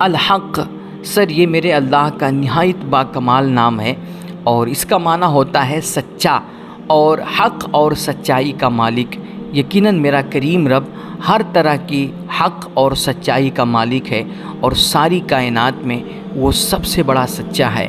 الحق سر یہ میرے اللہ کا نہایت باکمال نام ہے اور اس کا معنی ہوتا ہے سچا اور حق اور سچائی کا مالک۔ یقیناً میرا کریم رب ہر طرح کی حق اور سچائی کا مالک ہے اور ساری کائنات میں وہ سب سے بڑا سچا ہے۔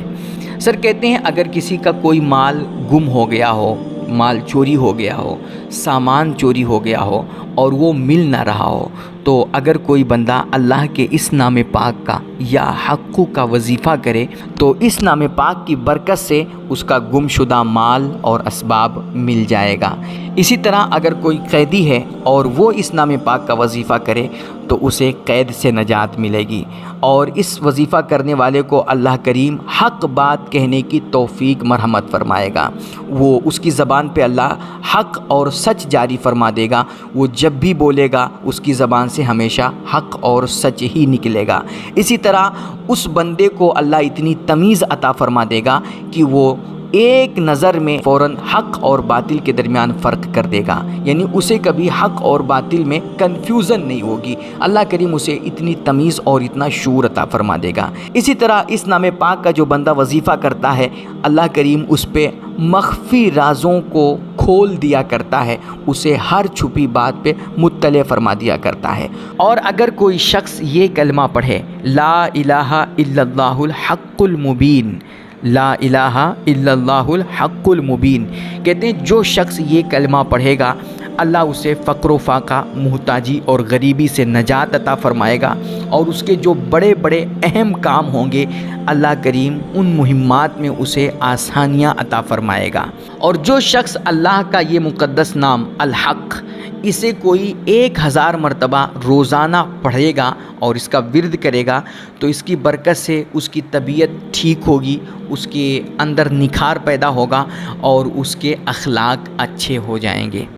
سر کہتے ہیں اگر کسی کا کوئی مال گم ہو گیا ہو، مال چوری ہو گیا ہو، سامان چوری ہو گیا ہو اور وہ مل نہ رہا ہو، تو اگر کوئی بندہ اللہ کے اس نام پاک کا یا حق کا وظیفہ کرے تو اس نام پاک کی برکت سے اس کا گم شدہ مال اور اسباب مل جائے گا۔ اسی طرح اگر کوئی قیدی ہے اور وہ اس نام پاک کا وظیفہ کرے تو اسے قید سے نجات ملے گی اور اس وظیفہ کرنے والے کو اللہ کریم حق بات کہنے کی توفیق مرحمت فرمائے گا۔ وہ اس کی زبان پہ اللہ حق اور سچ جاری فرما دے گا۔ وہ جب بھی بولے گا اس کی زبان سے ہمیشہ حق اور سچ ہی نکلے گا۔ اسی طرح اس بندے کو اللہ اتنی تمیز عطا فرما دے گا کہ وہ ایک نظر میں فوراً حق اور باطل کے درمیان فرق کر دے گا، یعنی اسے کبھی حق اور باطل میں کنفیوژن نہیں ہوگی۔ اللہ کریم اسے اتنی تمیز اور اتنا شعور عطا فرما دے گا۔ اسی طرح اس نام پاک کا جو بندہ وظیفہ کرتا ہے اللہ کریم اس پہ مخفی رازوں کو کھول دیا کرتا ہے، اسے ہر چھپی بات پہ مطلع فرما دیا کرتا ہے۔ اور اگر کوئی شخص یہ کلمہ پڑھے لا الہ الا اللہ الحق المبین، لا الہ الا اللہ الحق المبین، کہتے ہیں جو شخص یہ کلمہ پڑھے گا اللہ اسے فقر و فاقہ، محتاجی اور غریبی سے نجات عطا فرمائے گا اور اس کے جو بڑے بڑے اہم کام ہوں گے اللہ کریم ان مہمات میں اسے آسانیاں عطا فرمائے گا۔ اور جو شخص اللہ کا یہ مقدس نام الحق اسے کوئی 1000 مرتبہ روزانہ پڑھے گا اور اس کا ورد کرے گا تو اس کی برکت سے اس کی طبیعت ٹھیک ہوگی، اس کے اندر نکھار پیدا ہوگا اور اس کے اخلاق اچھے ہو جائیں گے۔